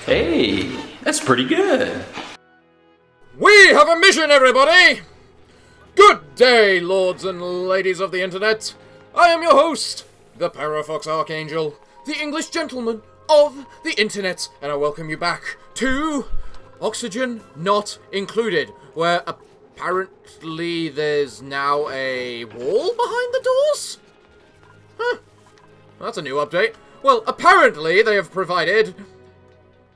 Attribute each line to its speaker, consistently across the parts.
Speaker 1: Hey, that's pretty good.
Speaker 2: We have a mission, everybody! Good day, lords and ladies of the internet. I am your host, the Parafox Archangel, the English gentleman of the internet, and I welcome you back to Oxygen Not Included, where apparently there's now a wall behind the doors? Huh. That's a new update. Well, apparently they have provided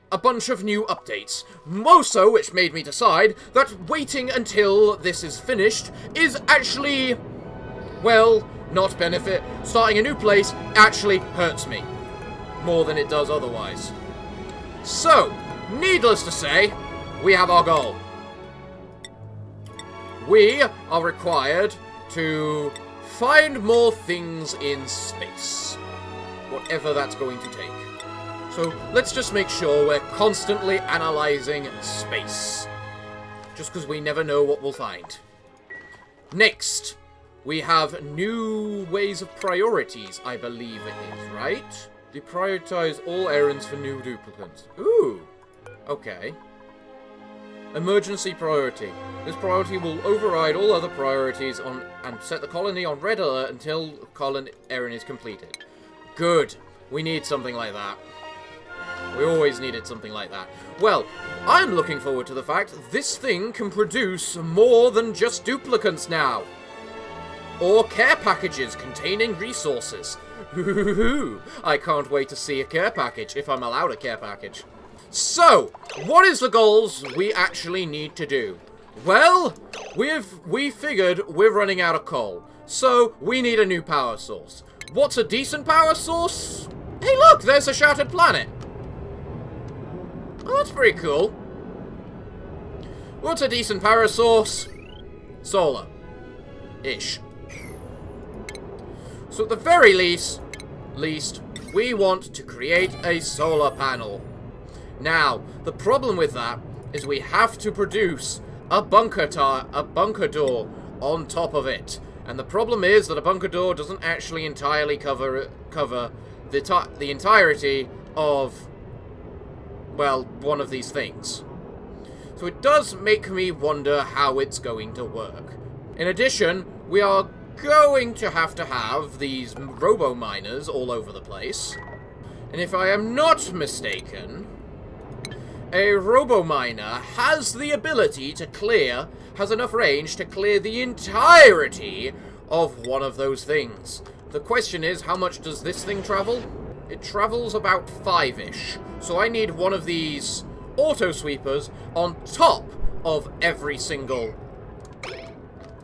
Speaker 2: a bunch of new updates. More so, which made me decide that waiting until this is finished is actually, well, not benefit. Starting a new place actually hurts me more than it does otherwise. So, needless to say, we have our goal. We are required to find more things in space. Whatever that's going to take. So, let's just make sure we're constantly analyzing space. Just because we never know what we'll find. Next, we have new ways of priorities, I believe it is, right? Deprioritize all errands for new duplicants. Ooh, okay. Emergency priority. This priority will override all other priorities and set the colony on red alert until colony errand is completed. Good. We need something like that. We always needed something like that. Well, I'm looking forward to the fact this thing can produce more than just duplicants now. Or care packages containing resources. I can't wait to see a care package, if I'm allowed a care package. So, what is the goals we actually need to do? Well, we figured we're running out of coal, so we need a new power source. What's a decent power source? Hey look, there's a shattered planet. Oh, that's pretty cool. What's a decent power source? Solar-ish. So at the very least, we want to create a solar panel. Now, the problem with that is we have to produce a bunker door on top of it. And the problem is that a bunker door doesn't actually entirely cover the entirety of, well, one of these things. So it does make me wonder how it's going to work. In addition, we are going to have these robo-miners all over the place. And if I am not mistaken, a robo-miner has the ability to has enough range to clear the entirety of one of those things. The question is, how much does this thing travel? It travels about 5-ish. So I need one of these auto-sweepers on top of every single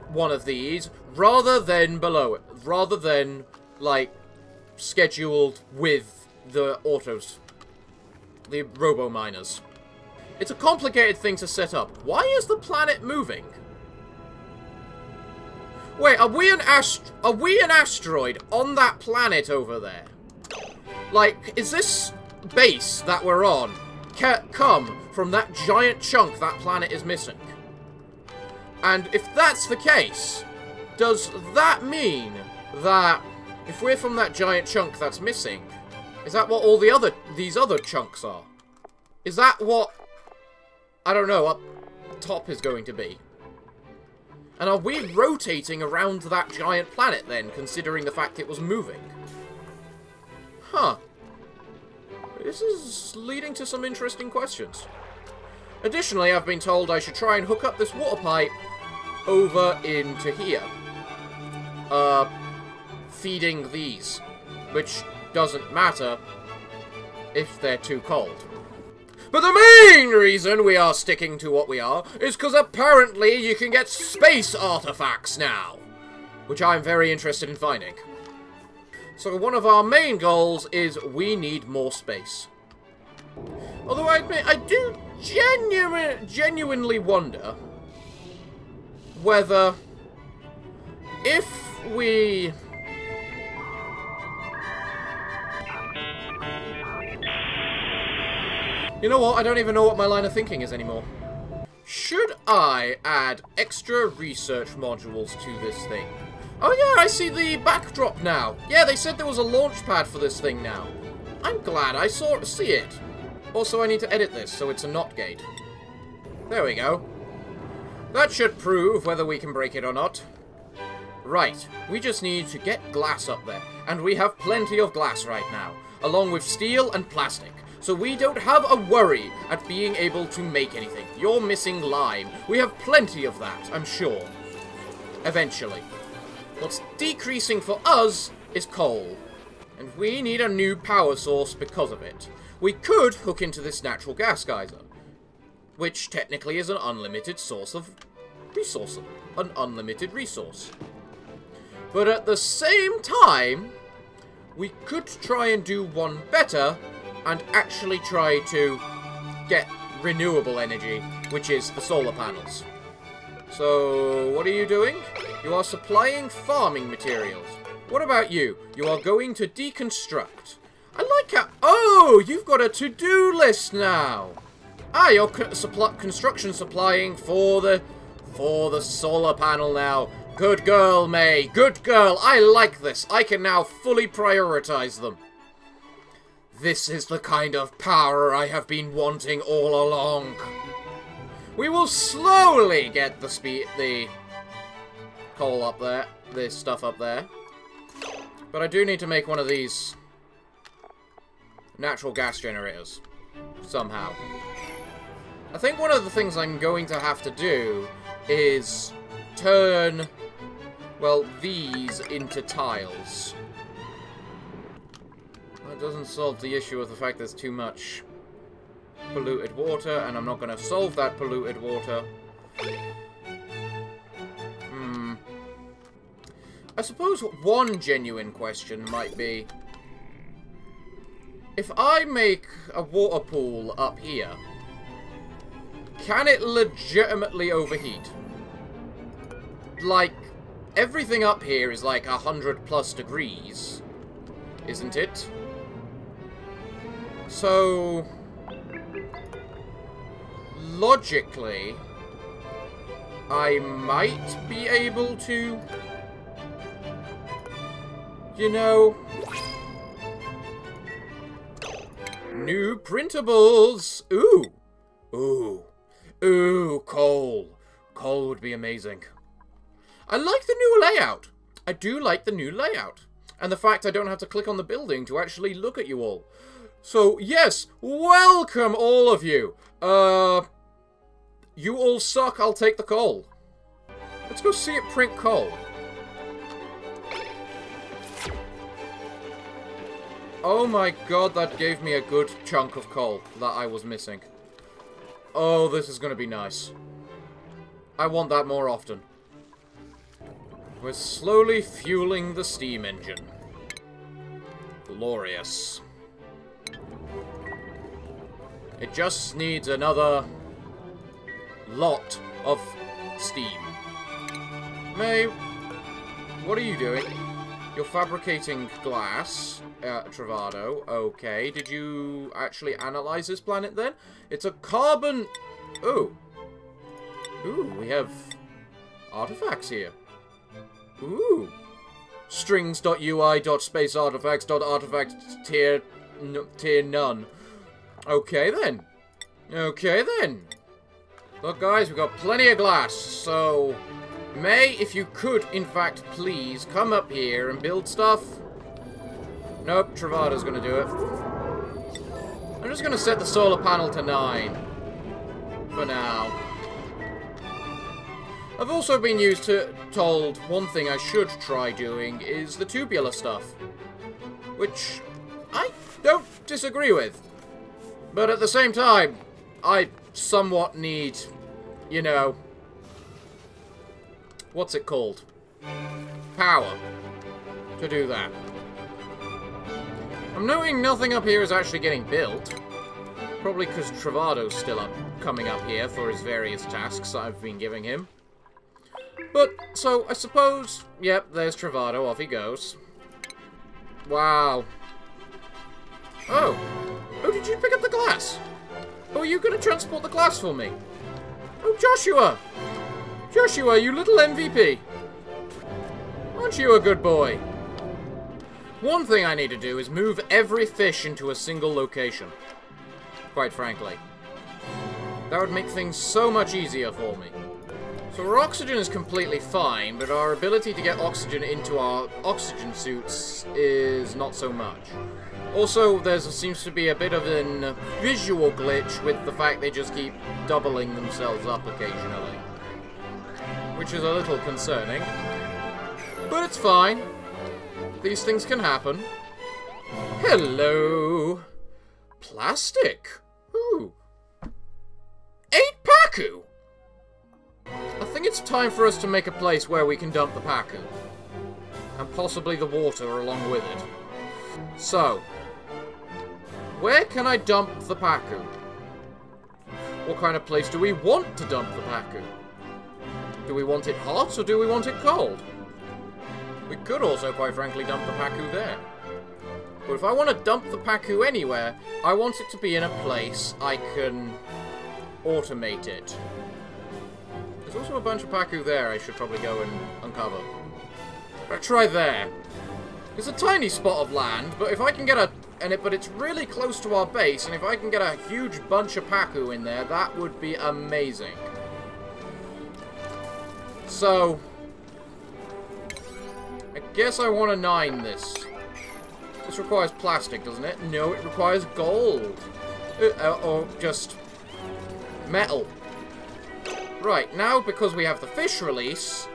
Speaker 2: one of these, rather than below it. Rather than, like, scheduled with the the robo-miners. It's a complicated thing to set up. Why is the planet moving? Wait, are we an asteroid on that planet over there? Like, is this base that we're on come from that giant chunk that planet is missing? And if that's the case, does that mean that if we're from that giant chunk that's missing, is that what all these other chunks are? Is that what, I don't know, up top is going to be? And are we rotating around that giant planet then, considering the fact it was moving? Huh. This is leading to some interesting questions. Additionally, I've been told I should try and hook up this water pipe over into here. Feeding these. Which doesn't matter if they're too cold. But the main reason we are sticking to what we are is because apparently you can get space artifacts now. Which I'm very interested in finding. So one of our main goals is we need more space. Although I admit, I do genuinely wonder whether if we... You know what? I don't even know what my line of thinking is anymore. Should I add extra research modules to this thing? Oh yeah, I see the backdrop now. Yeah, they said there was a launch pad for this thing now. I'm glad I see it. Also, I need to edit this so it's a NOT gate. There we go. That should prove whether we can break it or not. Right, we just need to get glass up there. And we have plenty of glass right now, along with steel and plastic. So we don't have a worry at being able to make anything. You're missing lime. We have plenty of that, I'm sure. Eventually. What's decreasing for us is coal. And we need a new power source because of it. We could hook into this natural gas geyser, which technically is an unlimited source of resource. An unlimited resource. But at the same time, we could try and do one better and actually try to get renewable energy, which is the solar panels. So, what are you doing? You are supplying farming materials. What about you? You are going to deconstruct. I like how... Oh, you've got a to-do list now. Ah, you're construction supplying for the solar panel now. Good girl, May. Good girl. I like this. I can now fully prioritize them. This is the kind of power I have been wanting all along. We will slowly get the coal up there, this stuff up there. But I do need to make one of these natural gas generators somehow. I think one of the things I'm going to have to do is turn, well, these into tiles. That doesn't solve the issue of the fact there's too much polluted water, and I'm not going to solve that polluted water. I suppose one genuine question might be, if I make a water pool up here, can it legitimately overheat? Like, everything up here is like 100+ degrees, isn't it? So, logically, I might be able to, you know, new printables. Ooh. Ooh. Ooh, coal. Coal would be amazing. I like the new layout. I do like the new layout. And the fact I don't have to click on the building to actually look at you all. So, yes, welcome all of you. You all suck, I'll take the coal. Let's go see it print coal. Oh my god, that gave me a good chunk of coal that I was missing. Oh, this is going to be nice. I want that more often. We're slowly fueling the steam engine. Glorious. It just needs another lot of steam. May, what are you doing? You're fabricating glass, Travado. Okay, did you actually analyze this planet then? It's a carbon... Ooh. Ooh, we have artifacts here. Ooh. Strings.ui.spaceartifacts.artifact tier none. Okay then. Okay then. Look guys, we've got plenty of glass, so... May, if you could, in fact, please come up here and build stuff. Nope, Travado's gonna do it. I'm just gonna set the solar panel to 9. For now. I've also been told one thing I should try doing is the tubular stuff. Which I don't disagree with. But at the same time, I somewhat need, you know... What's it called? Power. To do that. I'm noting nothing up here is actually getting built. Probably because Travado's still coming up here for his various tasks I've been giving him. But, so, I suppose... Yep, there's Travado. Off he goes. Wow. Oh. Oh, did you pick up the glass? Oh, are you going to transport the glass for me? Oh, Joshua! Joshua, you little MVP. Aren't you a good boy? One thing I need to do is move every fish into a single location. quite frankly. That would make things so much easier for me. So our oxygen is completely fine, but our ability to get oxygen into our oxygen suits is not so much. Also, there seems to be a bit of a visual glitch with the fact they just keep doubling themselves up occasionally. Which is a little concerning. But it's fine. These things can happen. Hello. Plastic. Ooh. 8 PACU! I think it's time for us to make a place where we can dump the PACU. And possibly the water along with it. So, where can I dump the PACU? What kind of place do we want to dump the PACU? Do we want it hot or do we want it cold? We could also, quite frankly, dump the PACU there. But if I want to dump the PACU anywhere, I want it to be in a place I can automate it. There's also a bunch of PACU there I should probably go and uncover. I'll try there. It's a tiny spot of land, but if I can get but it's really close to our base, and if I can get a huge bunch of PACU in there, that would be amazing. So, I guess I want to 9 this. This requires plastic, doesn't it? No, it requires gold. Or just metal. Right, now because we have the fish release,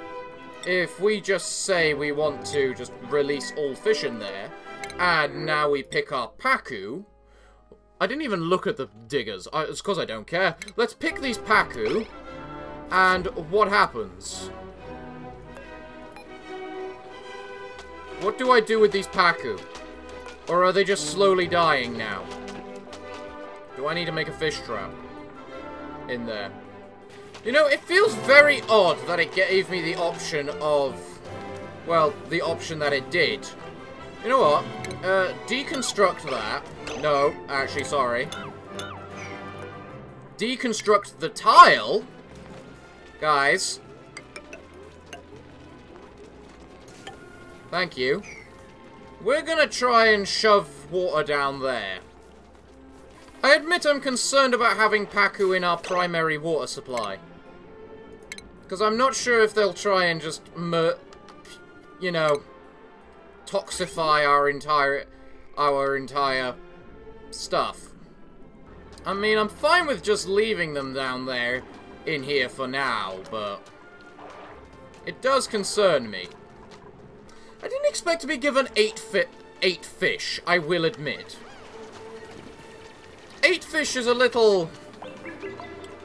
Speaker 2: if we just say we want to just release all fish in there, and now we pick our PACU. I didn't even look at the diggers. It's because I don't care. Let's pick these PACU, and what happens? What do I do with these PACU? Or are they just slowly dying now? Do I need to make a fish trap in there? You know, it feels very odd that it gave me the option of... Well, the option that it did. You know what? Deconstruct that. No, actually, sorry. Deconstruct the tile? Guys. Thank you. We're gonna try and shove water down there. I admit I'm concerned about having PACU in our primary water supply. Because I'm not sure if they'll try and just, you know, toxify our entire stuff. I mean, I'm fine with just leaving them down there in here for now, but it does concern me. I didn't expect to be given 8 fish, I will admit. 8 fish is a little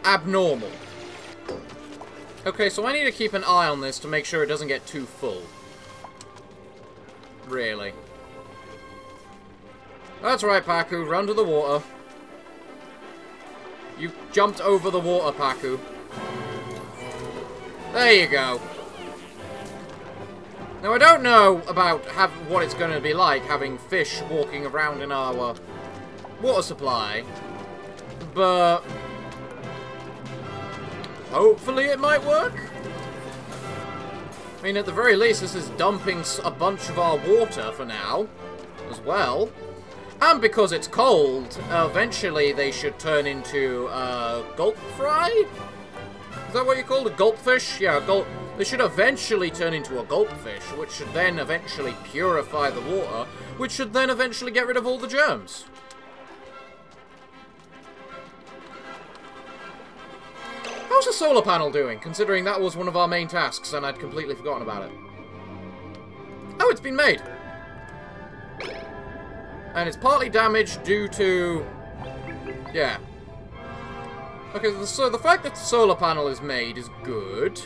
Speaker 2: abnormal. Okay, so I need to keep an eye on this to make sure it doesn't get too full. Really. That's right, PACU, run to the water. You jumped over the water, PACU. There you go. Now, I don't know about what it's going to be like having fish walking around in our water supply, but hopefully it might work. I mean, at the very least, this is dumping a bunch of our water for now, as well. And because it's cold, eventually they should turn into gulp fry? Is that what you call a gulpfish? Yeah, gulp. They should eventually turn into a gulpfish, which should then eventually purify the water, which should then eventually get rid of all the germs. How's the solar panel doing, considering that was one of our main tasks and I'd completely forgotten about it? Oh, it's been made! And it's partly damaged due to... yeah. Okay, so the fact that the solar panel is made is good.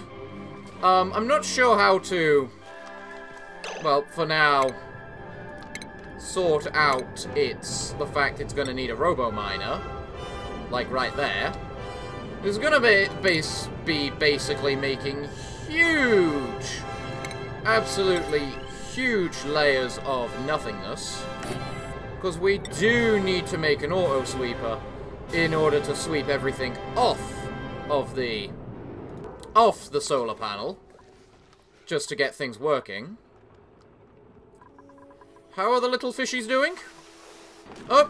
Speaker 2: I'm not sure how to, well, for now, sort out the fact it's going to need a robo-miner, like right there. It's going to be basically making huge, absolutely huge layers of nothingness, because we do need to make an auto-sweeper in order to sweep everything off the solar panel, just to get things working. How are the little fishies doing? Oh,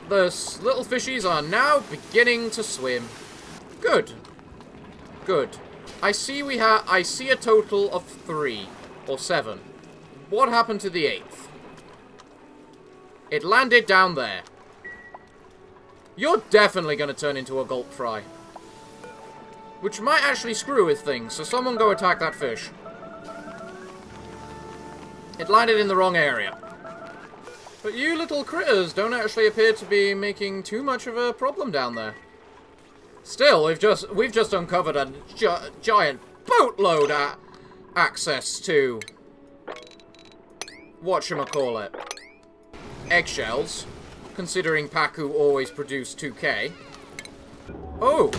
Speaker 2: the little fishies are now beginning to swim. Good. Good. I see a total of 3 or 7. What happened to the 8th? It landed down there. You're definitely going to turn into a gulp fry. Which might actually screw with things, so someone go attack that fish. It landed in the wrong area. But you little critters don't actually appear to be making too much of a problem down there. Still, we've just uncovered a giant boatload of access to whatchamacallit, eggshells, considering PACU always produce 2k. Oh!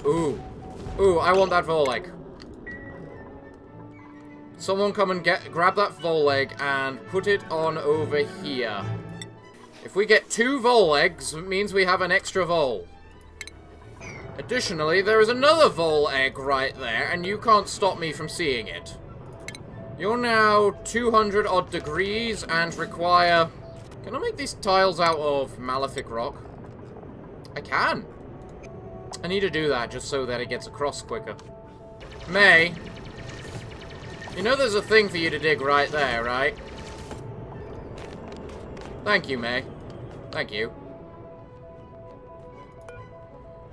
Speaker 2: Ooh. Ooh, I want that vole egg. Someone come and grab that vole egg and put it on over here. If we get 2 vole eggs, it means we have an extra vole. Additionally, there is another vole egg right there, and you can't stop me from seeing it. You're now 200 odd degrees and require... Can I make these tiles out of malefic rock? I can. I need to do that just so that it gets across quicker. May. You know there's a thing for you to dig right there, right? Thank you, May. Thank you.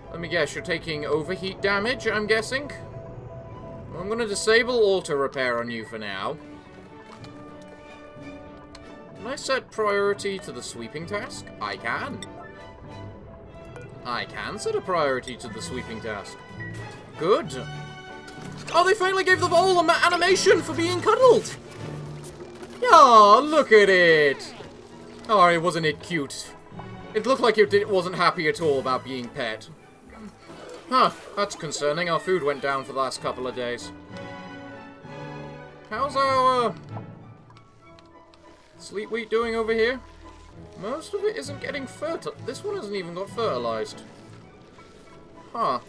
Speaker 2: Let me guess, you're taking overheat damage, I'm guessing? I'm going to disable auto repair on you for now. Can I set priority to the sweeping task? I can. I can set a priority to the sweeping task. Good. Oh, they finally gave the vole an animation for being cuddled! Oh, look at it! Oh, wasn't it cute? It looked like it wasn't happy at all about being pet. Huh, that's concerning. Our food went down for the last couple of days. How's our sleep wheat doing over here? Most of it isn't getting fertilized. This one hasn't even got fertilized. Huh.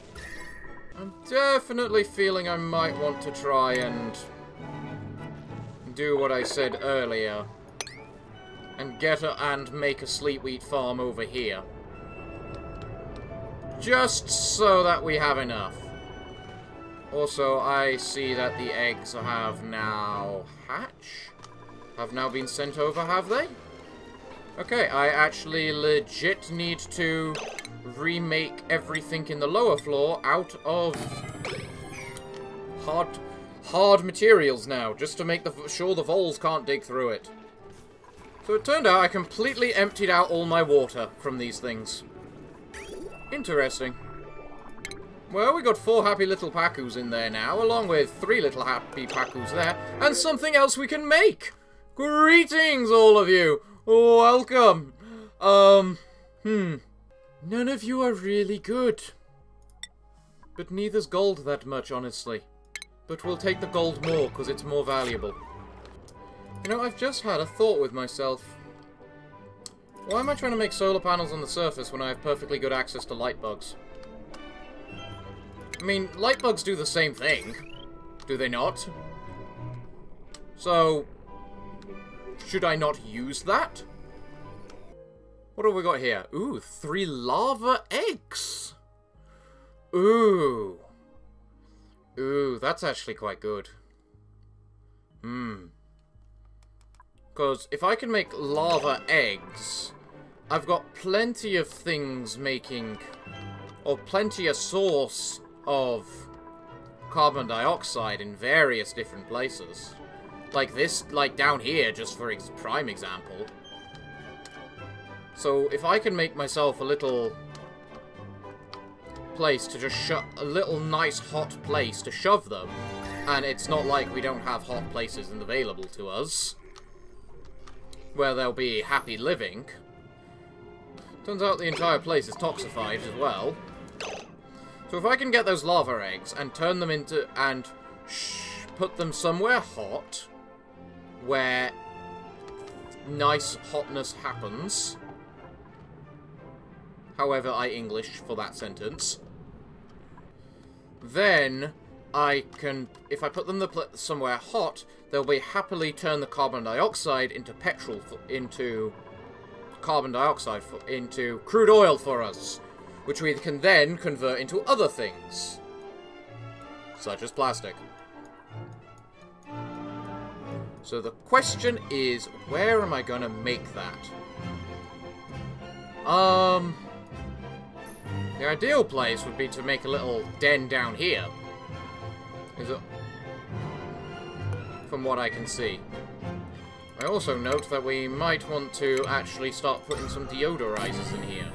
Speaker 2: I'm definitely feeling I might want to try and do what I said earlier. And make a sleep wheat farm over here. Just so that we have enough. Also, I see that the eggs have now have now been sent over, have they? Okay, I actually legit need to remake everything in the lower floor out of hard materials now, just to make sure the voles can't dig through it. So it turned out I completely emptied out all my water from these things. Interesting. Well, we got 4 happy little PACUs in there now, along with 3 little happy PACUs there, and something else we can make! Greetings, all of you! Welcome! None of you are really good. But neither's gold that much, honestly. But we'll take the gold more, because it's more valuable. You know, I've just had a thought with myself. Why am I trying to make solar panels on the surface when I have perfectly good access to light bugs? I mean, light bugs do the same thing. Do they not? So, should I not use that? What have we got here? Ooh, 3 lava eggs! Ooh. Ooh, that's actually quite good. Because if I can make lava eggs, I've got plenty of things making, or plenty of source of carbon dioxide in various different places. Like this, like down here, just for prime example. So if I can make myself a little place to just a little nice hot place to shove them, and it's not like we don't have hot places available to us, where they'll be happy living. Turns out the entire place is toxified as well. So if I can get those lava eggs and turn them into, and put them somewhere hot, where nice hotness happens, however I English for that sentence, then I can, if I put them somewhere hot, they'll be happily turn the carbon dioxide into petrol, into carbon dioxide into crude oil for us, which we can then convert into other things, such as plastic. So the question is, where am I going to make that? The ideal place would be to make a little den down here. Is it? From what I can see. I also note that we might want to actually start putting some deodorizers in here.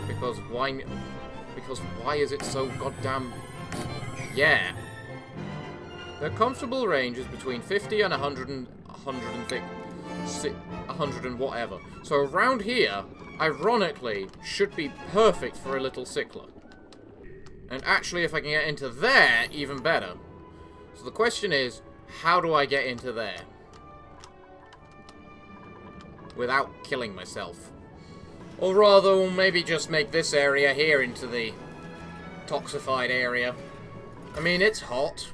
Speaker 2: Because why is it so goddamn... Yeah. Their comfortable range is between 50 and 100 and 100 and whatever. So around here, ironically, should be perfect for a little sickler. And actually, if I can get into there, even better. So the question is, how do I get into there? Without killing myself. Or rather, we'll maybe just make this area here into the toxified area. I mean, it's hot.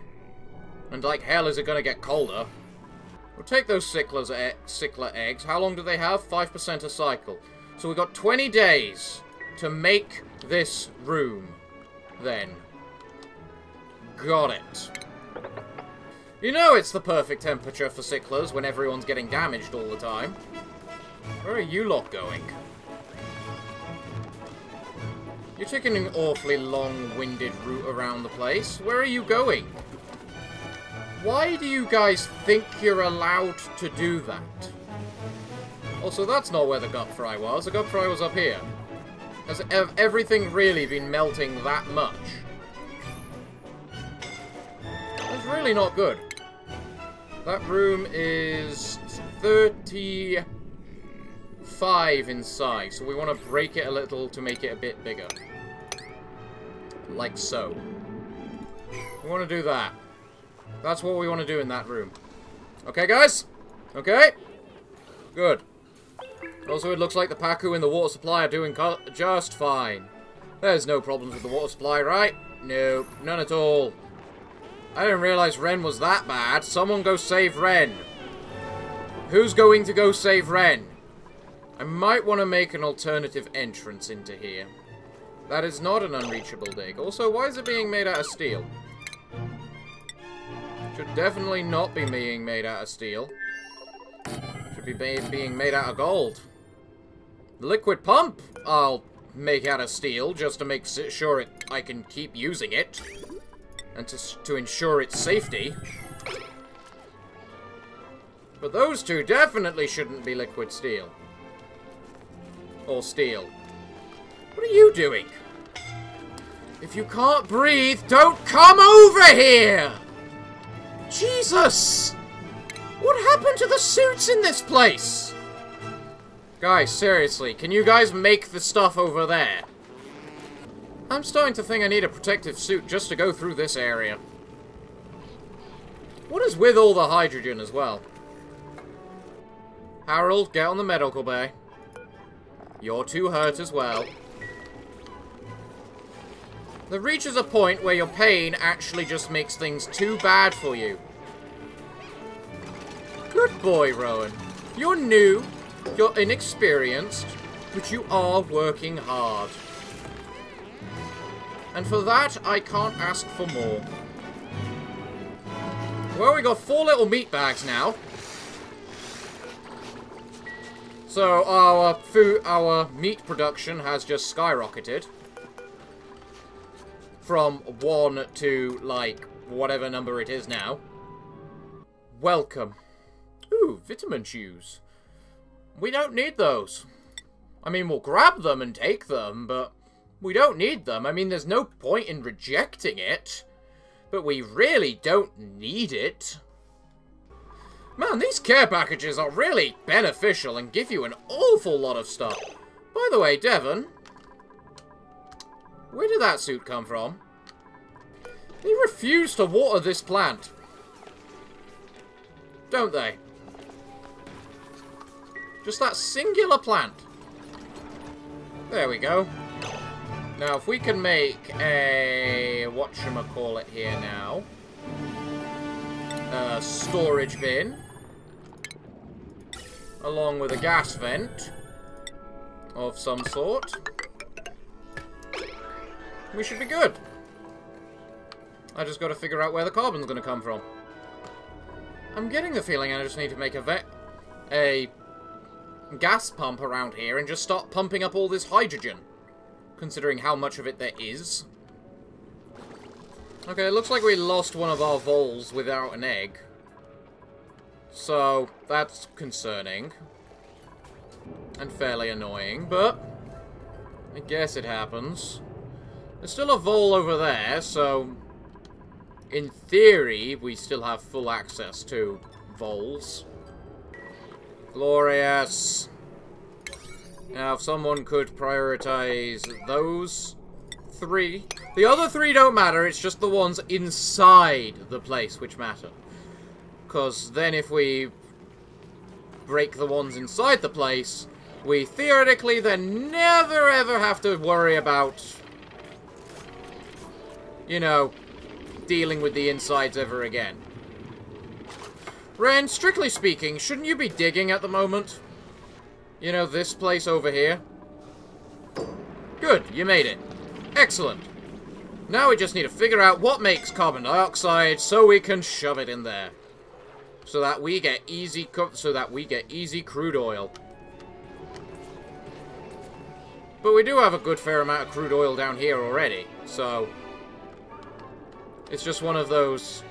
Speaker 2: And like hell is it going to get colder. We'll take those sickler eggs. How long do they have? 5% a cycle. So we've got 20 days to make this room. Then. Got it. You know it's the perfect temperature for sicklers when everyone's getting damaged all the time. Where are you lot going? You're taking an awfully long-winded route around the place. Where are you going? Why do you guys think you're allowed to do that? Also, that's not where the gut fry was. The gut fry was up here. Has everything really been melting that much? That's really not good. That room is 35 in size, so we want to break it a little to make it a bit bigger. Like so. We want to do that. That's what we want to do in that room. Okay, guys? Okay? Good. Also, it looks like the PACU and the water supply are doing just fine. There's no problems with the water supply, right? No, none at all. I didn't realize Ren was that bad. Someone go save Ren. Who's going to go save Ren? I might want to make an alternative entrance into here. That is not an unreachable dig. Also, why is it being made out of steel? Should definitely not be being made out of steel. Should be being made out of gold. The liquid pump I'll make out of steel just to make sure I can keep using it. And to ensure its safety. But those two definitely shouldn't be liquid steel. Or steel. What are you doing? If you can't breathe, don't come over here! Jesus! What happened to the suits in this place? Guys, seriously, can you guys make the stuff over there? I'm starting to think I need a protective suit just to go through this area. What is with all the hydrogen as well? Harold, get on the medical bay. You're too hurt as well. There reaches a point where your pain actually just makes things too bad for you. Good boy, Rowan. You're new, you're inexperienced, but you are working hard. And for that, I can't ask for more. Well, we got 4 little meat bags now. So our meat production has just skyrocketed. From 1 to, like, whatever number it is now. Welcome. Ooh, vitamin chews. We don't need those. I mean, we'll grab them and take them, but we don't need them. I mean, there's no point in rejecting it. But we really don't need it. Man, these care packages are really beneficial and give you an awful lot of stuff. By the way, Devon, where did that suit come from? They refuse to water this plant. Don't they? Just that singular plant. There we go. Now, if we can make a... whatchamacallit here now. A storage bin. along with a gas vent of some sort, we should be good. I just got to figure out where the carbon's going to come from. I'm getting the feeling I just need to make a gas pump around here and just start pumping up all this hydrogen, considering how much of it there is. Okay, it looks like we lost one of our voles without an egg. So, that's concerning. And fairly annoying, but I guess it happens. There's still a vole over there, so in theory, we still have full access to voles. Glorious. Now, if someone could prioritize those 3. The other 3 don't matter, it's just the ones inside the place which matter. Because then if we break the ones inside the place, we theoretically then never ever have to worry about, you know, dealing with the insides ever again. Ren, strictly speaking, shouldn't you be digging at the moment? You know, this place over here? Good, you made it. Excellent. Now we just need to figure out what makes carbon dioxide so we can shove it in there. So that we get easy crude oil. But we do have a good fair amount of crude oil down here already, so it's just one of those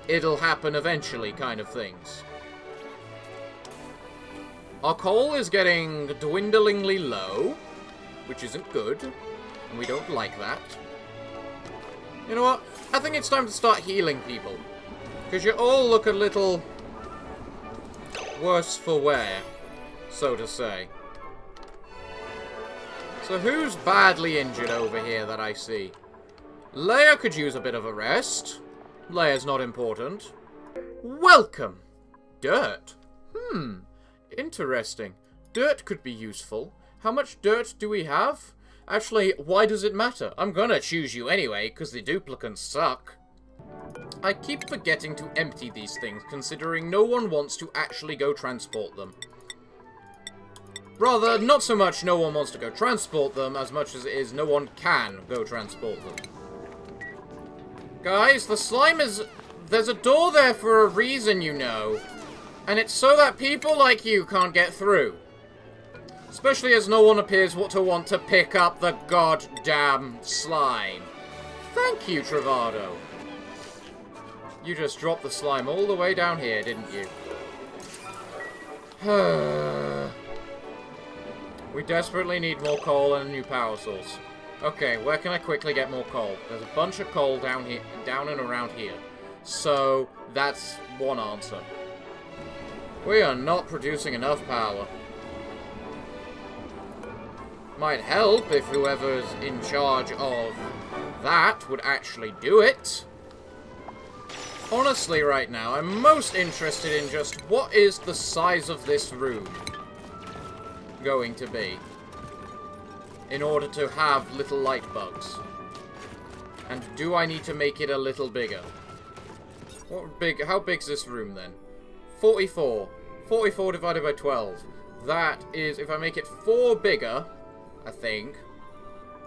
Speaker 2: it'll happen eventually kind of things. Our coal is getting dwindlingly low, which isn't good, and we don't like that. You know what? I think it's time to start healing people. Because you all look a little worse for wear, so to say. So who's badly injured over here that I see? Leia could use a bit of a rest. Leia's not important. Welcome! Dirt. Interesting. Dirt could be useful. How much dirt do we have? Actually, why does it matter? I'm gonna choose you anyway, because the duplicants suck. I keep forgetting to empty these things, considering no one wants to actually go transport them. Rather, not so much no one wants to go transport them, as much as it is no one can go transport them. Guys, the slime is... There's a door there for a reason, you know. And it's so that people like you can't get through. Especially as no one appears to want to pick up the goddamn slime. Thank you, Travado. You just dropped the slime all the way down here, didn't you? We desperately need more coal and a new power source. Okay, where can I quickly get more coal? There's a bunch of coal down here, down and around here. So, that's one answer. We are not producing enough power. Might help if whoever's in charge of that would actually do it. Honestly, right now, I'm most interested in just what is the size of this room going to be in order to have little light bugs. And do I need to make it a little bigger? How big's this room then? 44. 44 divided by 12. That is, if I make it 4 bigger, I think.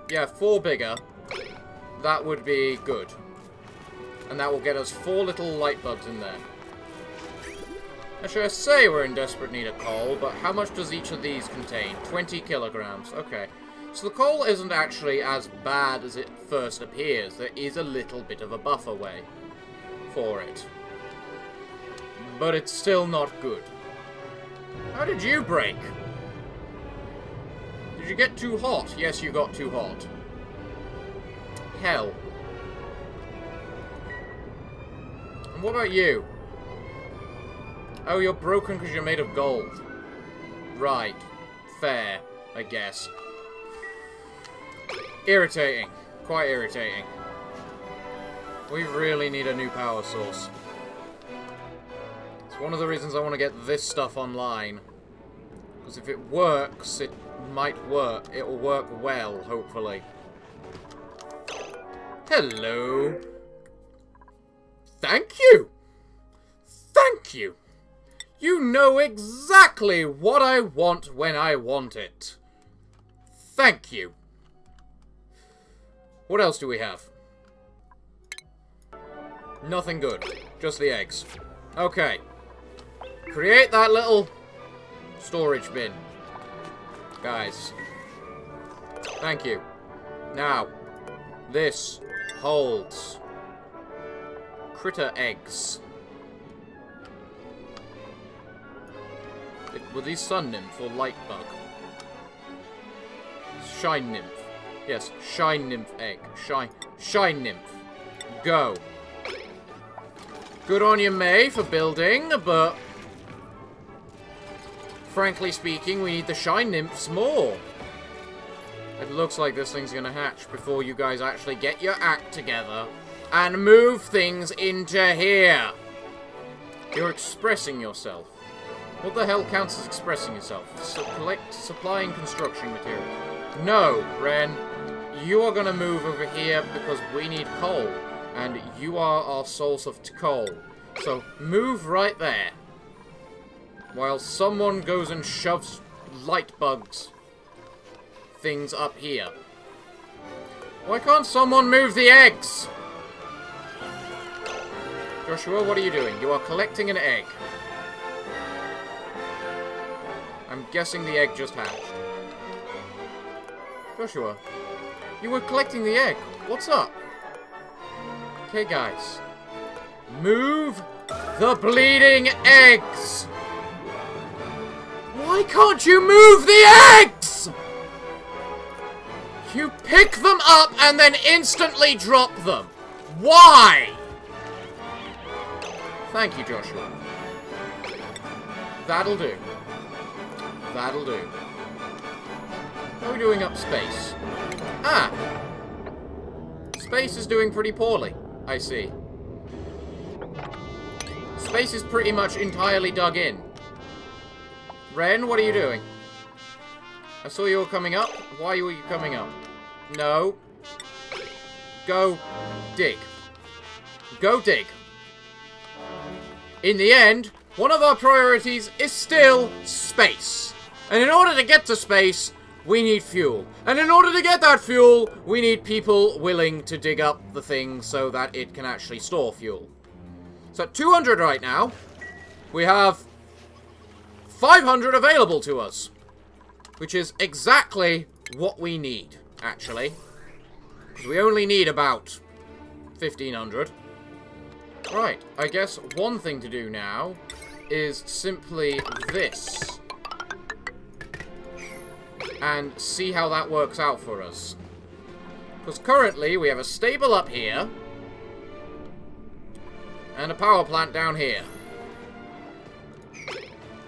Speaker 2: Yeah, 4 bigger. That would be good. And that will get us 4 little light bugs in there. Actually, I say we're in desperate need of coal, but how much does each of these contain? 20 kilograms. Okay. So the coal isn't actually as bad as it first appears. There is a little bit of a buffer way for it. But it's still not good. How did you break? Did you get too hot? Yes, you got too hot. Hell. And what about you? Oh, you're broken because you're made of gold. Right. Fair, I guess. Irritating. Quite irritating. We really need a new power source. It's one of the reasons I want to get this stuff online. Because if it works, it might work. It will work well, hopefully. Hello. Thank you. Thank you. You know exactly what I want when I want it. Thank you. What else do we have? Nothing good. Just the eggs. Okay. Create that little storage bin. Guys. Thank you. Now, this holds critter eggs. Were these sun nymph or light bug? Shine nymph. Yes, shine nymph egg. Shine nymph. Go. Good on you, May, for building, but frankly speaking, we need the shine nymphs more. It looks like this thing's gonna hatch before you guys actually get your act together and move things into here. You're expressing yourself. What the hell counts as expressing yourself? Supplying construction materials. No, Ren. You are gonna move over here because we need coal. And you are our source of coal. So, move right there. While someone goes and shoves light bugs things up here. Why can't someone move the eggs? Joshua, what are you doing? You are collecting an egg. I'm guessing the egg just hatched. Joshua, you were collecting the egg. What's up? Okay, guys. Move the bleeding eggs! Why can't you move the eggs? You pick them up and then instantly drop them. Why? Thank you, Joshua. That'll do. That'll do. How are we doing up space? Ah! Space is doing pretty poorly, I see. Space is pretty much entirely dug in. Ren, what are you doing? I saw you were coming up. Why were you coming up? No. Go dig. Go dig. In the end, one of our priorities is still space. And in order to get to space, we need fuel. And in order to get that fuel, we need people willing to dig up the thing so that it can actually store fuel. So at 200 right now, we have 500 available to us. Which is exactly what we need, actually. Because we only need about 1,500. Right, I guess one thing to do now is simply this. And see how that works out for us. Because currently we have a stable up here. And a power plant down here.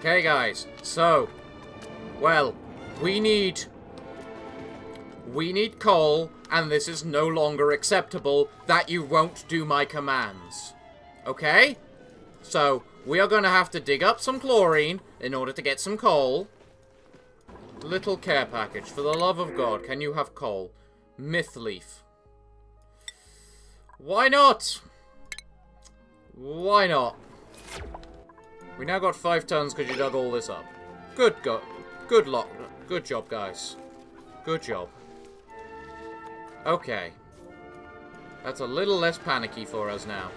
Speaker 2: Okay, guys. So, well, we need coal, and this is no longer acceptable that you won't do my commands. Okay? So, we are going to have to dig up some chlorine in order to get some coal. Little care package. For the love of God, can you have coal? Myth leaf. Why not? Why not? We now got 5 tons because you dug all this up. Good job, guys. Good job. Okay. That's a little less panicky for us now.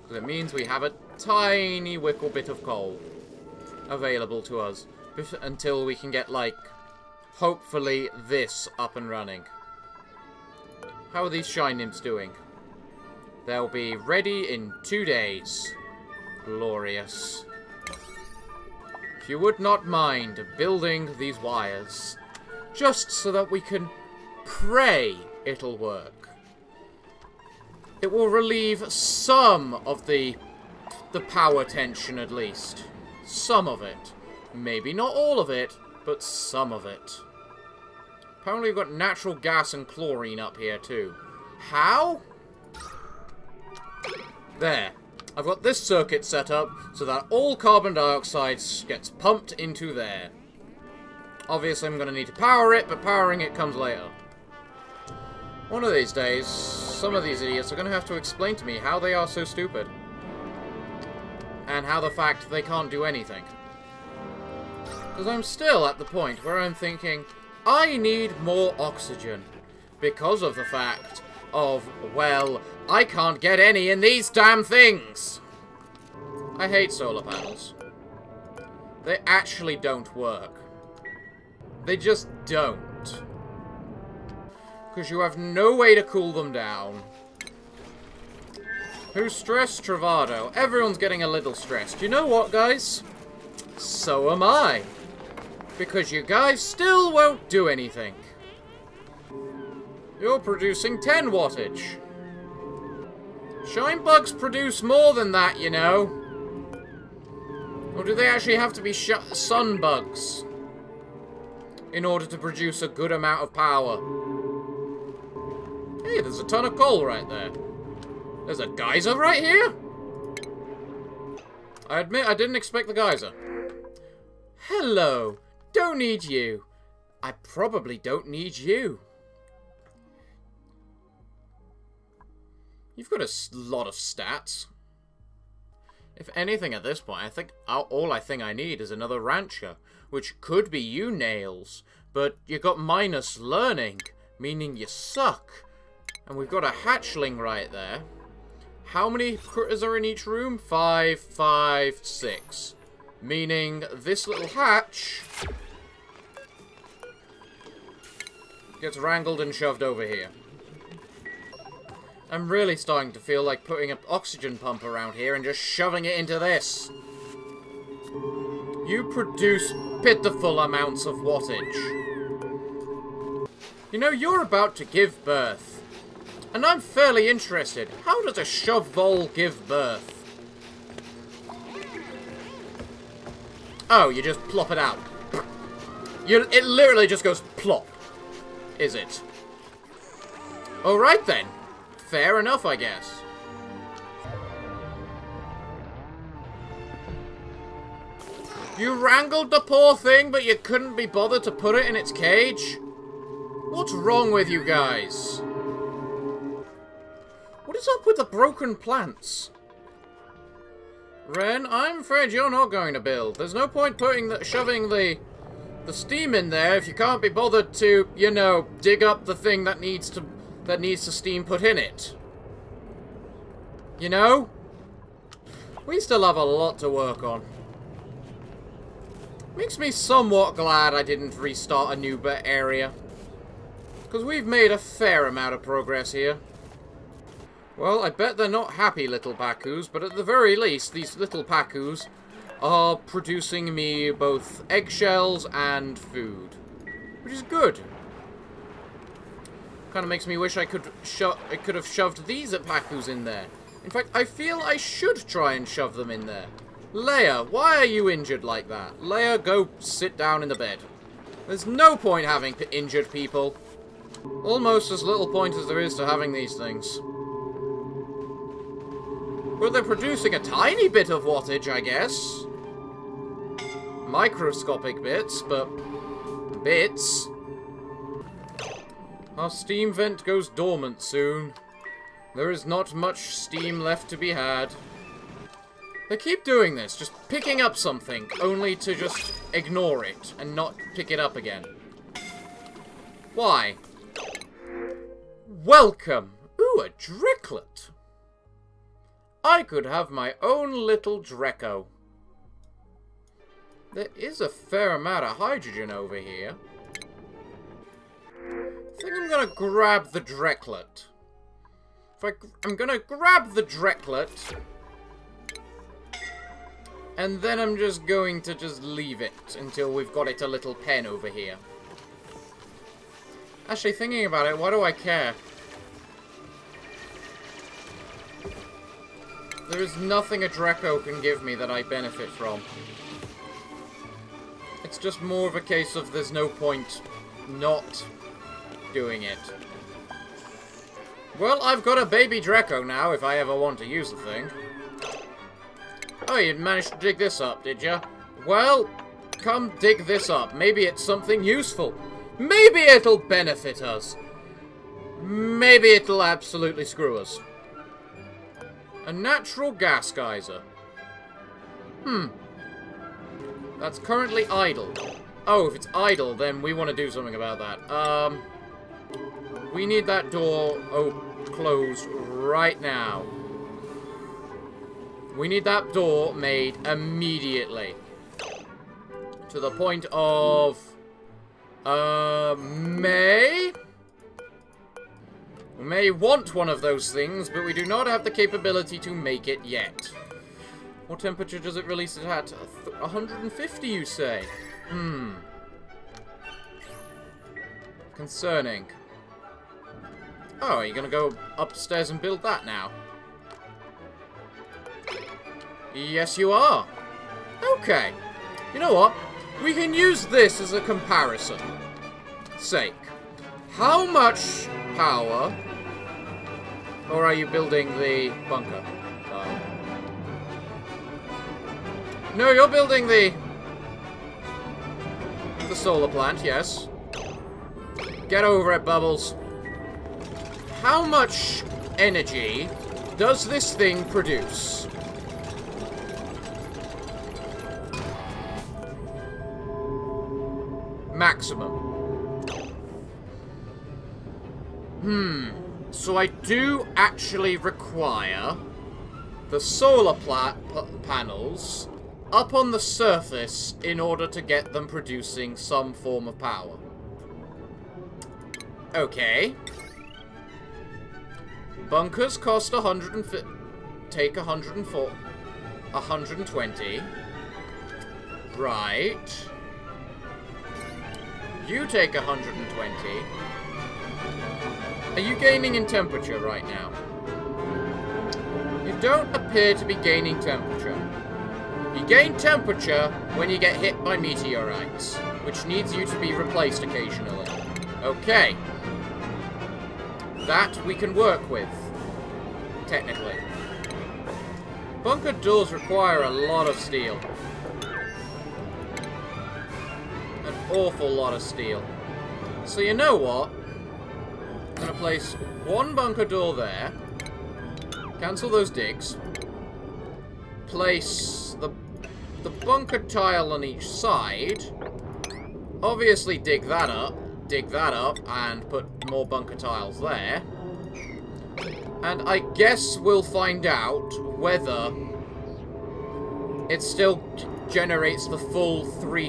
Speaker 2: Because it means we have a tiny wickle bit of coal available to us until we can get, like, hopefully this up and running. How are these shine nymphs doing? They'll be ready in 2 days. Glorious. If you would not mind building these wires, just so that we can pray it'll work. It will relieve some of the power tension, at least. Some of it. Maybe not all of it, but some of it. Apparently we've got natural gas and chlorine up here, too. How? There. I've got this circuit set up so that all carbon dioxide gets pumped into there. Obviously, I'm going to need to power it, but powering it comes later. One of these days, some of these idiots are going to have to explain to me how they are so stupid. and how the fact they can't do anything. Because I'm still at the point where I'm thinking, I need more oxygen. Because of the fact of, well, I can't get any in these damn things. I hate solar panels. They actually don't work. They just don't. Because you have no way to cool them down. Who's stressed? Travado. Everyone's getting a little stressed. You know what, guys? So am I. Because you guys still won't do anything. You're producing 10 wattage. Shine bugs produce more than that, you know. Or do they actually have to be sun bugs in order to produce a good amount of power? Hey, there's a ton of coal right there. There's a geyser right here? I admit I didn't expect the geyser. Hello. Don't need you. I probably don't need you. You've got a lot of stats. If anything at this point, I think all I need is another rancher, which could be you, Nails, but you got minus learning, meaning you suck. And we've got a hatchling right there. How many critters are in each room? 5, 5, 6. Meaning this little hatch gets wrangled and shoved over here. I'm really starting to feel like putting an oxygen pump around here and just shoving it into this. You produce pitiful amounts of wattage. You know, you're about to give birth. And I'm fairly interested. How does a shove bowl give birth? Oh, you just plop it out. It literally just goes plop. Is it? Alright then. Fair enough, I guess. You wrangled the poor thing, but you couldn't be bothered to put it in its cage? What's wrong with you guys? What is up with the broken plants? Ren, I'm afraid you're not going to build. There's no point shoving the steam in there if you can't be bothered to, you know, dig up the thing that needs to steam put in it. You know? We still have a lot to work on. Makes me somewhat glad I didn't restart a new area. Because we've made a fair amount of progress here. Well, I bet they're not happy little PACUs, but at the very least, these little PACUs are producing me both eggshells and food. Which is good. Kind of makes me wish I could have shoved these PACUs in there. In fact, I feel I should try and shove them in there. Leia, why are you injured like that? Leia, go sit down in the bed. There's no point having injured people. Almost as little point as there is to having these things. But they're producing a tiny bit of wattage, I guess. Microscopic bits, but bits. Our steam vent goes dormant soon. There is not much steam left to be had. They keep doing this, just picking up something, only to just ignore it and not pick it up again. Why? Welcome! Ooh, a Drecklet! I could have my own little Drecko. There is a fair amount of hydrogen over here. I think I'm gonna grab the Drecklet. I'm gonna grab the Drecklet. And then I'm just going to leave it until we've got it a little pen over here. Actually, thinking about it, why do I care? There is nothing a Drecko can give me that I benefit from. It's just more of a case of there's no point not doing it. Well, I've got a baby Drecko now, if I ever want to use the thing. Oh, you managed to dig this up, did you? Well, come dig this up. Maybe it's something useful. Maybe it'll benefit us. Maybe it'll absolutely screw us. A natural gas geyser. That's currently idle. Oh, if it's idle, then we want to do something about that. We need that door closed right now. We need that door made immediately. To the point of... May? We may want one of those things, but we do not have the capability to make it yet. What temperature does it release it at? 150, you say? Concerning. Oh, are you gonna go upstairs and build that now? Yes, you are. Okay. You know what? We can use this as a comparison sake. How much power... Or are you building the bunker? No, you're building the solar plant, yes. Get over it, Bubbles. How much energy does this thing produce? Maximum. So I do actually require the solar panels up on the surface in order to get them producing some form of power. Okay. Bunkers cost 150. Take 104. 120. Right. You take 120. Are you gaining in temperature right now? You don't appear to be gaining temperature. You gain temperature when you get hit by meteorites, which needs you to be replaced occasionally. Okay. That we can work with, technically. Bunker doors require a lot of steel. An awful lot of steel. So you know what? I'm going to place one bunker door there. Cancel those digs. Place the bunker tile on each side. Obviously dig that up, and put more bunker tiles there. And I guess we'll find out whether it still generates the full 3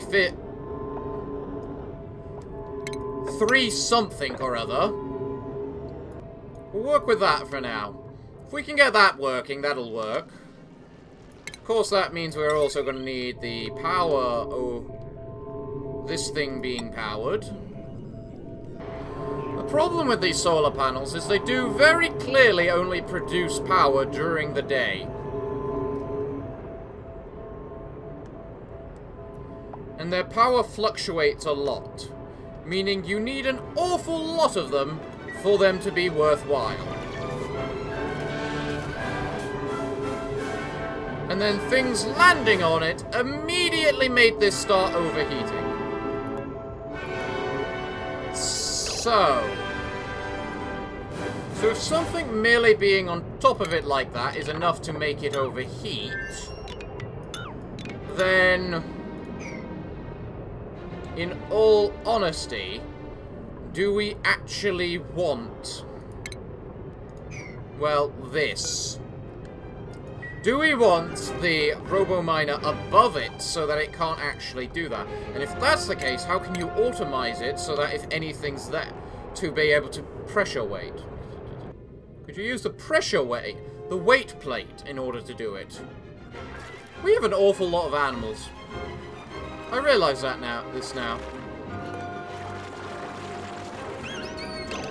Speaker 2: something or other. We'll work with that for now. If we can get that working, that'll work. Of course, that means we're also going to need the power of this thing being powered. The problem with these solar panels is they do very clearly only produce power during the day. And their power fluctuates a lot, meaning you need an awful lot of them for them to be worthwhile. And then things landing on it immediately made this start overheating. So if something merely being on top of it like that is enough to make it overheat, then, in all honesty, do we actually want, well, this? Do we want the robo-miner above it so that it can't actually do that? And if that's the case, how can you automize it so that if anything's there, to be able to pressure weight? Could you use the pressure weight, the weight plate, in order to do it? We have an awful lot of animals. I realise that now.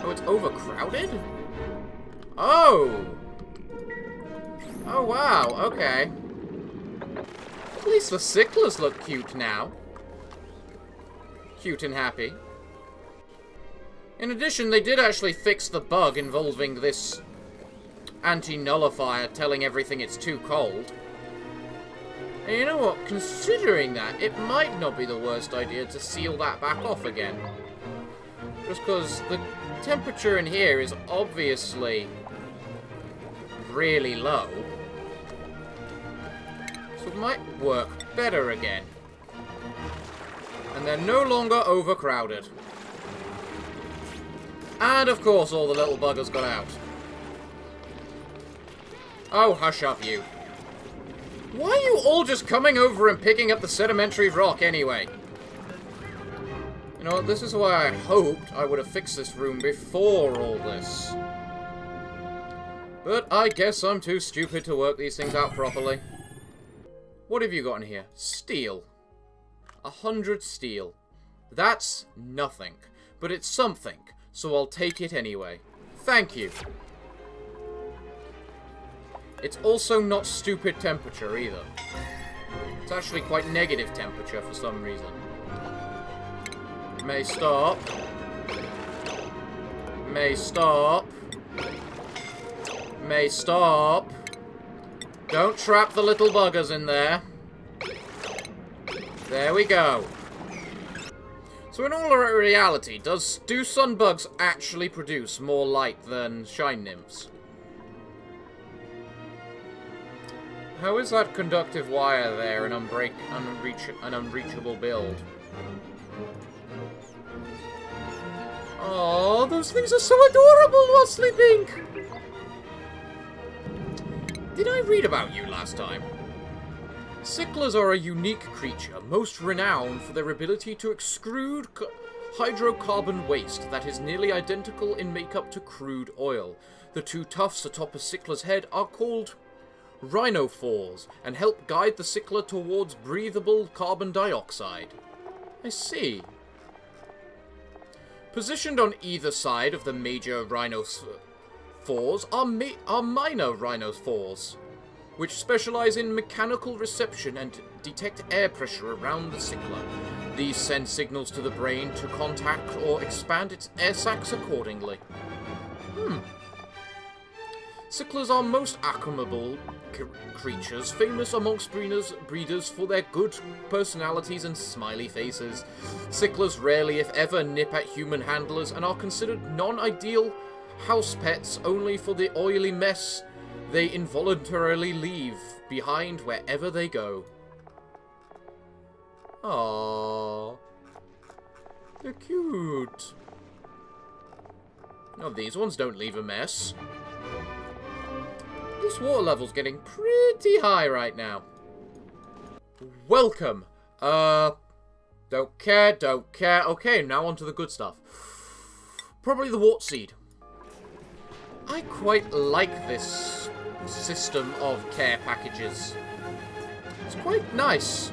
Speaker 2: Oh, it's overcrowded? Oh! Oh, wow, okay. At least the sicklers look cute now. Cute and happy. In addition, they did actually fix the bug involving this anti-nullifier telling everything it's too cold. And you know what? Considering that, it might not be the worst idea to seal that back off again. Just because the temperature in here is obviously really low. So So it might work better again. And they're no longer overcrowded. And of course all the little buggers got out. Oh, hush up, you. Why are you all just coming over and picking up the sedimentary rock anyway? You know, this is why I hoped I would have fixed this room before all this. But I guess I'm too stupid to work these things out properly. What have you got in here? Steel. 100 steel. That's nothing. But it's something, so I'll take it anyway. Thank you. It's also not stupid temperature either. It's actually quite negative temperature for some reason. May stop. May stop. May stop. Don't trap the little buggers in there. There we go. So in all reality, do sunbugs actually produce more light than shine nymphs? How is that conductive wire there an unreachable build? Oh, those things are so adorable while sleeping! Did I read about you last time? Sicklers are a unique creature, most renowned for their ability to extrude hydrocarbon waste that is nearly identical in makeup to crude oil. The two tufts atop a sickler's head are called rhinophores and help guide the sickler towards breathable carbon dioxide. I see. Positioned on either side of the major rhinophores are minor rhinophores, which specialize in mechanical reception and detect air pressure around the sickler. These send signals to the brain to contact or expand its air sacs accordingly. Sicklers are most accountable creatures, famous amongst breeders for their good personalities and smiley faces. Sicklers rarely, if ever, nip at human handlers and are considered non-ideal house pets only for the oily mess they involuntarily leave behind wherever they go. Aww. They're cute. Oh, these ones don't leave a mess. This water level's getting pretty high right now. Welcome. Don't care, don't care. Okay, now on to the good stuff. Probably the Wart Seed. I quite like this system of care packages. It's quite nice.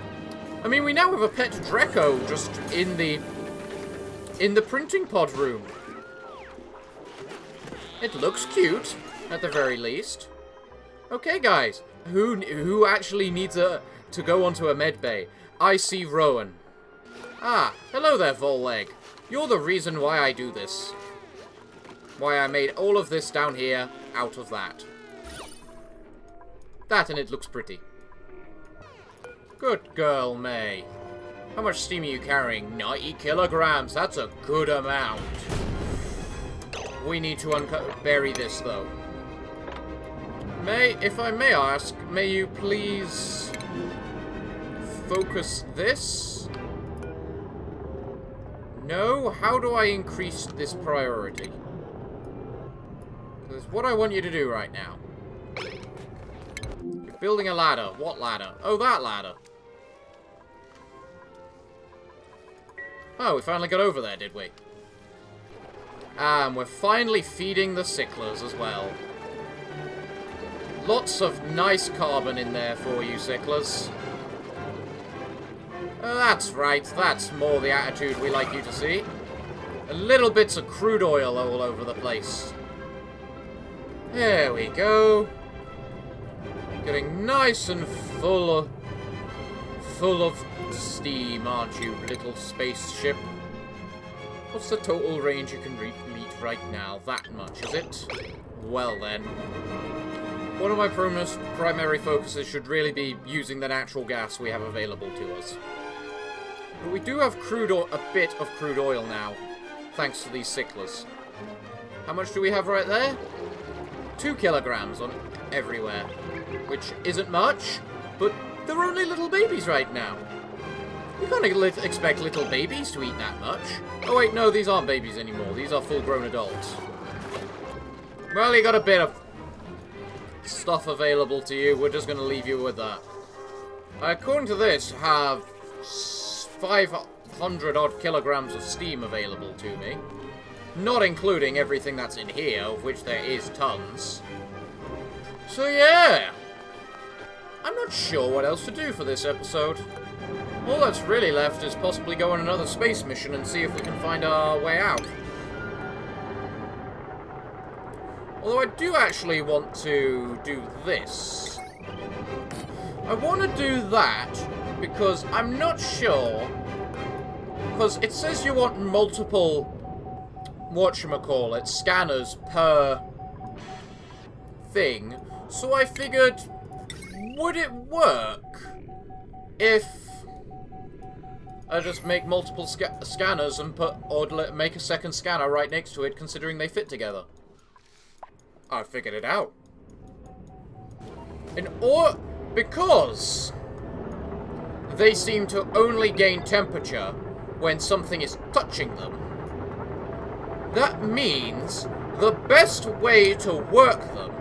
Speaker 2: I mean, we now have a pet Drecko just in the printing pod room. It looks cute, at the very least. Okay, guys, who actually needs to go onto a med bay? I see Rowan. Ah, hello there, Volleg. You're the reason why I do this. Why I made all of this down here out of that. That, and it looks pretty. Good girl, May. How much steam are you carrying? 90 kilograms. That's a good amount. We need to bury this, though. May, if I may ask, may you please focus this? No? How do I increase this priority? Because what I want you to do right now. You're building a ladder. What ladder? Oh, that ladder. Oh, we finally got over there, did we? And we're finally feeding the sicklers as well. Lots of nice carbon in there for you, sicklers. That's right, that's more the attitude we like you to see. A little bits of crude oil all over the place. There we go. Getting nice and full of steam, aren't you, little spaceship? What's the total range you can meet right now? That much, is it? Well then. One of my primary focuses should really be using the natural gas we have available to us. But we do have a bit of crude oil now, thanks to these sicklers. How much do we have right there? 2 kilograms on everywhere, which isn't much, but They're only little babies right now. You can't expect little babies to eat that much. Oh wait, no, these aren't babies anymore. These are full-grown adults. Well, you got a bit of stuff available to you. We're just going to leave you with that. According to this, have 500 odd kilograms of steam available to me. Not including everything that's in here, of which there is tons. So yeah. I'm not sure what else to do for this episode. All that's really left is possibly go on another space mission and see if we can find our way out. Although I do actually want to do this. I want to do that because I'm not sure. Because it says you want multiple, whatchamacallit, scanners per thing. So I figured, would it work if I just make multiple scanners and make a second scanner right next to it, considering they fit together? I figured it out. Because they seem to only gain temperature when something is touching them. That means the best way to work them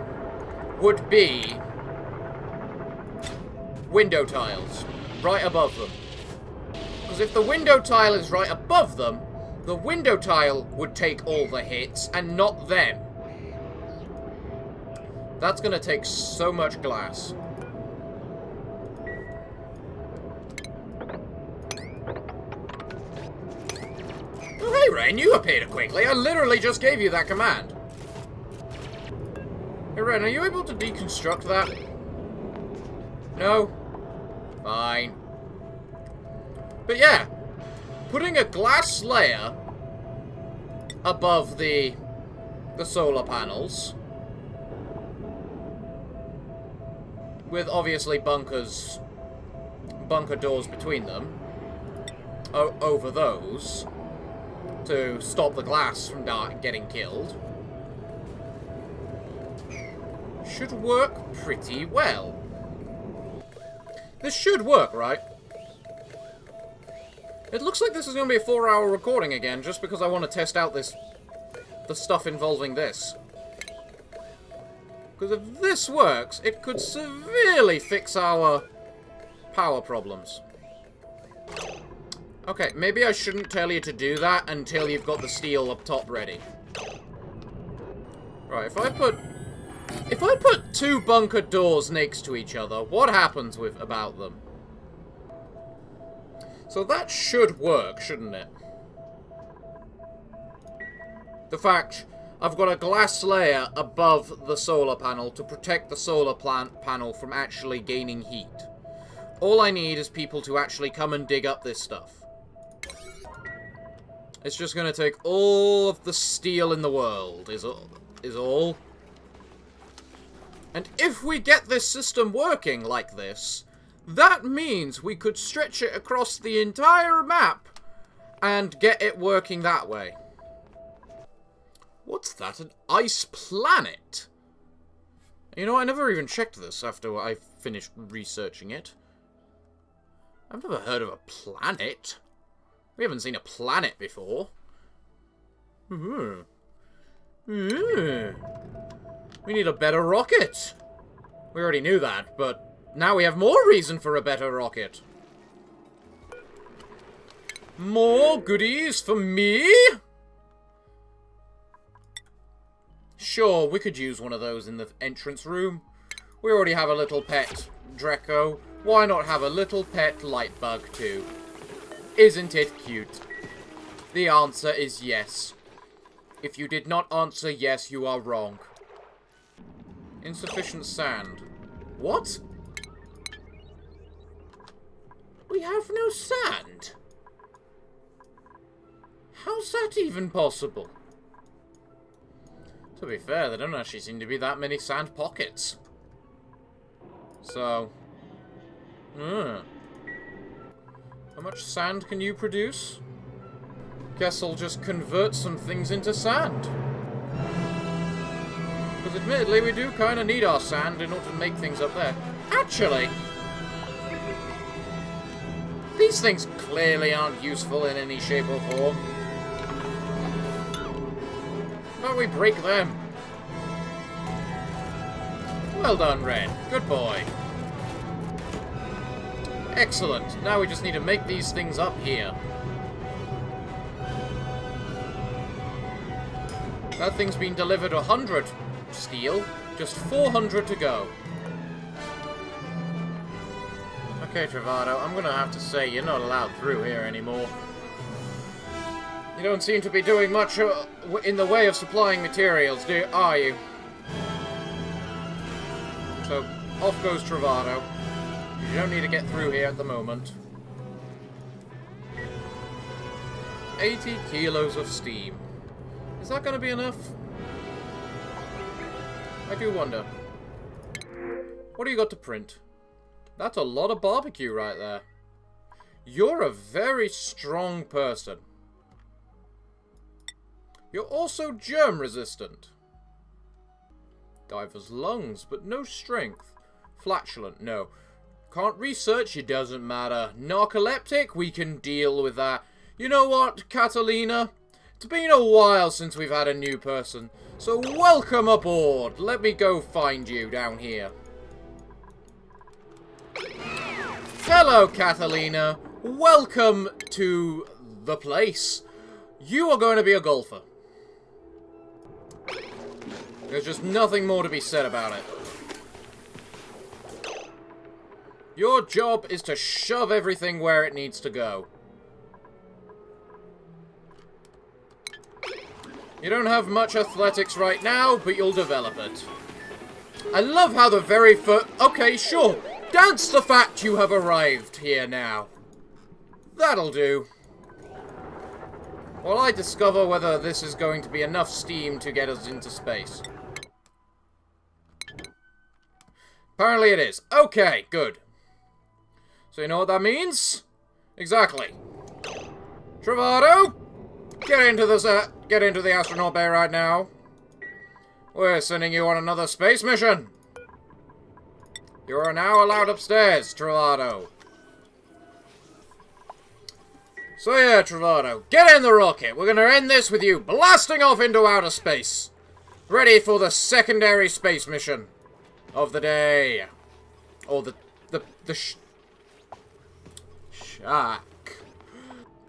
Speaker 2: would be window tiles right above them. Because if the window tile is right above them, the window tile would take all the hits and not them. That's going to take so much glass. Oh, hey, Ren, you appeared quickly. I literally just gave you that command. Hey, Ren, are you able to deconstruct that? No? Fine. But yeah, putting a glass layer above the solar panels, with obviously bunker doors between them, over those, to stop the glass from getting killed, should work pretty well. This should work, right? It looks like this is going to be a 4-hour recording again, just because I want to test out the stuff involving this. Because if this works, it could severely fix our power problems. Okay, maybe I shouldn't tell you to do that until you've got the steel up top ready. Right, if I put 2 bunker doors next to each other, what happens about them? So that should work, shouldn't it? The fact I've got a glass layer above the solar panel to protect the solar panel from actually gaining heat. All I need is people to actually come and dig up this stuff. It's just going to take all of the steel in the world, is all. And if we get this system working like this, that means we could stretch it across the entire map and get it working that way. What's that? An ice planet? You know, I never even checked this after I finished researching it. I've never heard of a planet. We haven't seen a planet before. We need a better rocket. We already knew that, but now we have more reason for a better rocket. More goodies for me? Sure, we could use one of those in the entrance room. We already have a little pet Drecko. Why not have a little pet light bug too? Isn't it cute? The answer is yes. If you did not answer yes, you are wrong. Insufficient sand. What? We have no sand. How's that even possible? To be fair, there don't actually seem to be that many sand pockets. So... How much sand can you produce? Guess I'll just convert some things into sand. Because admittedly, we do kind of need our sand in order to make things up there. Actually, These things clearly aren't useful in any shape or form. How about we break them? Well done, Red. Good boy. Excellent. Now we just need to make these things up here. That thing's been delivered 100 steel. Just 400 to go. Okay, Travado, I'm gonna have to say you're not allowed through here anymore. You don't seem to be doing much in the way of supplying materials, are you? So, off goes Travado. You don't need to get through here at the moment. 80 kilos of steam. Is that going to be enough? I do wonder. What do you got to print? That's a lot of barbecue right there. You're a very strong person. You're also germ resistant. Diver's lungs, but no strength. Flatulent, no. Can't research, it doesn't matter. Narcoleptic, we can deal with that. You know what, Catalina? It's been a while since we've had a new person. So welcome aboard. Let me go find you down here. Hello, Catalina. Welcome to the place. You are going to be a golfer. There's just nothing more to be said about it. Your job is to shove everything where it needs to go. You don't have much athletics right now, but you'll develop it. I love how the very first... Okay, sure. Dance the fact you have arrived here now. That'll do. While I discover whether this is going to be enough steam to get us into space. Apparently it is. Okay, good. So you know what that means? Exactly. Travado, get into the astronaut bay right now. We're sending you on another space mission. You are now allowed upstairs, Travado. So yeah, Travado, get in the rocket. We're gonna end this with you blasting off into outer space. Ready for the secondary space mission of the day. Or the shack.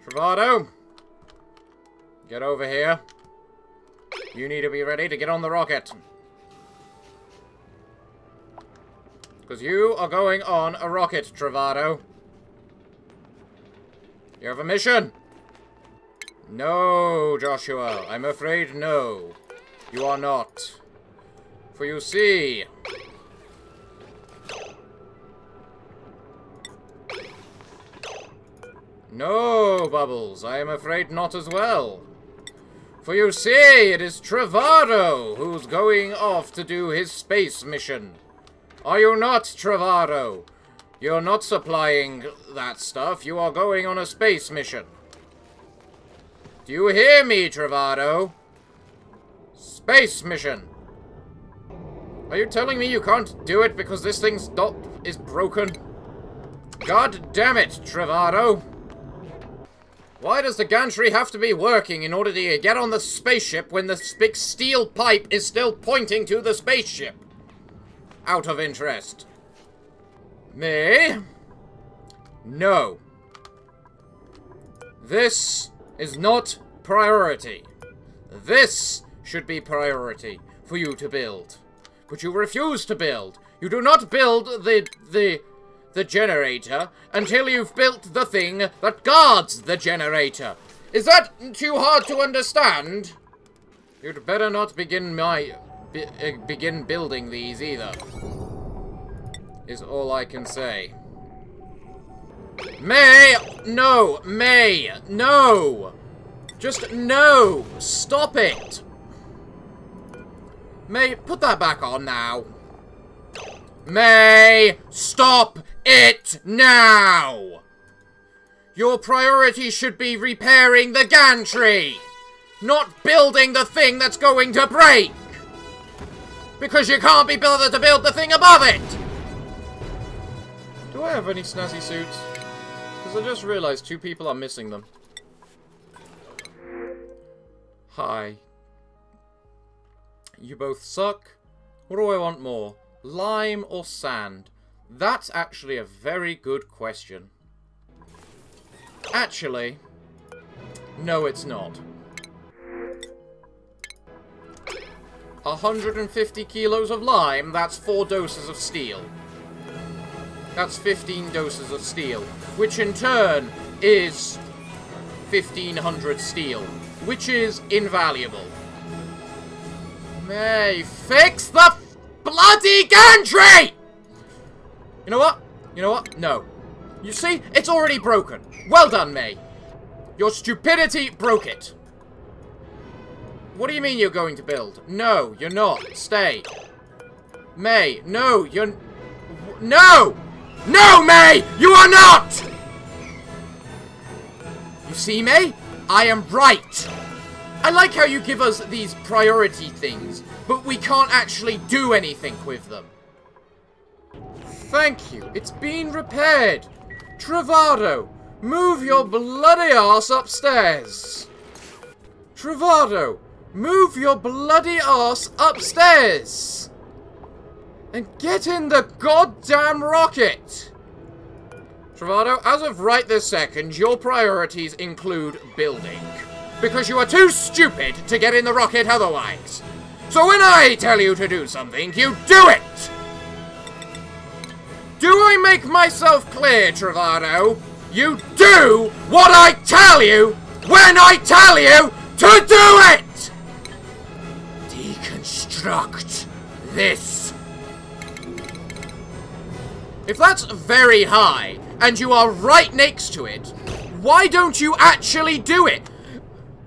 Speaker 2: Travado, get over here. You need to be ready to get on the rocket. Because you are going on a rocket, Travado. You have a mission? No, Joshua. I'm afraid no. You are not. For you see... No, Bubbles. I am afraid not as well. For you see, it is Travado who's going off to do his space mission. Are you not, Travado? You're not supplying that stuff. You are going on a space mission. Do you hear me, Travado? Space mission. Are you telling me you can't do it because this thing's is broken? God damn it, Travado. Why does the gantry have to be working in order to get on the spaceship when the big steel pipe is still pointing to the spaceship? Out of interest. Me? No. This is not priority. This should be priority for you to build. But you refuse to build. You do not build the generator until you've built the thing that guards the generator. Is that too hard to understand? You'd better not begin building these either. Is all I can say. May! No! May! No! Just no! Stop it! May, put that back on now. May! Stop it now! Your priority should be repairing the gantry! Not building the thing that's going to break! Because you can't be bothered to build the thing above it! Do I have any snazzy suits? Because I just realized 2 people are missing them. Hi. You both suck. What do I want more? Lime or sand? That's actually a very good question. Actually, no it's not. 150 kilos of lime, that's 4 doses of steel. That's 15 doses of steel, which in turn is 1,500 steel, which is invaluable. May fix the bloody gantry! You know what? You know what? No. You see? It's already broken. Well done, May. Your stupidity broke it. What do you mean you're going to build? No, you're not. Stay. May, no, you're... No! No, May! You are not! You see, May? I am right. I like how you give us these priority things, but we can't actually do anything with them. Thank you. It's been repaired. Travado, move your bloody ass upstairs. Travado, move your bloody ass upstairs. And get in the goddamn rocket. Travado, as of right this second, your priorities include building. Because you are too stupid to get in the rocket otherwise. So when I tell you to do something, you do it! Do I make myself clear, Travado? You do what I tell you when I tell you to do it! Deconstruct this. If that's very high, and you are right next to it, why don't you actually do it?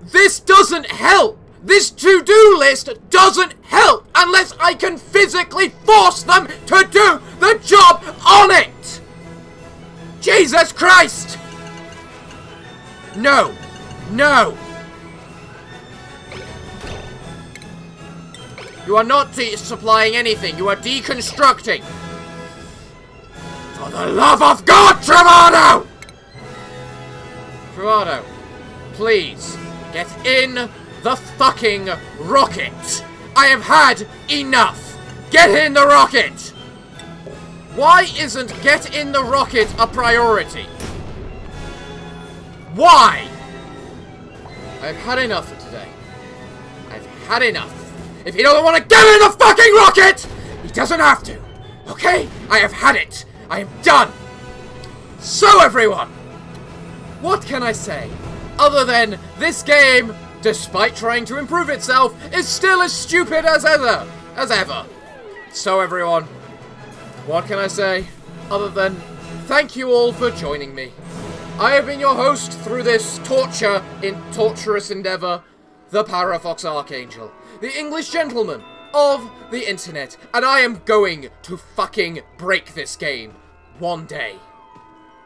Speaker 2: This doesn't help! This to-do list doesn't help unless I can physically force them to do the job on it! Jesus Christ! No! No! You are not supplying anything, you are deconstructing! For the love of God, Travado! Travado, please, get in the fucking rocket! I have had enough! Get in the rocket! Why isn't get in the rocket a priority? Why? I've had enough for today. I've had enough. If he doesn't want to get in the fucking rocket, he doesn't have to. Okay? I have had it. I am done. So everyone, what can I say? Other than this game, despite trying to improve itself, is still as stupid as ever. So everyone, what can I say? Other than thank you all for joining me. I have been your host through this torturous endeavor, the Parafox Archangel, the English gentleman of the internet, and I am going to fucking break this game one day.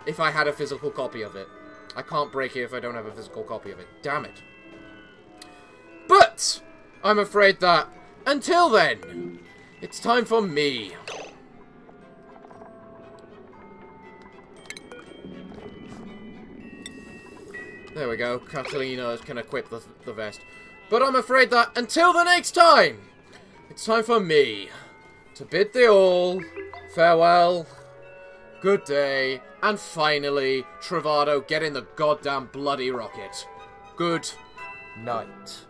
Speaker 2: If I had a physical copy of it. I can't break it if I don't have a physical copy of it. Damn it. But I'm afraid that until then, it's time for me. There we go. Catalina can equip the vest. But I'm afraid that until the next time, it's time for me to bid thee all farewell, good day, and finally, Travado, get in the goddamn bloody rocket. Good night.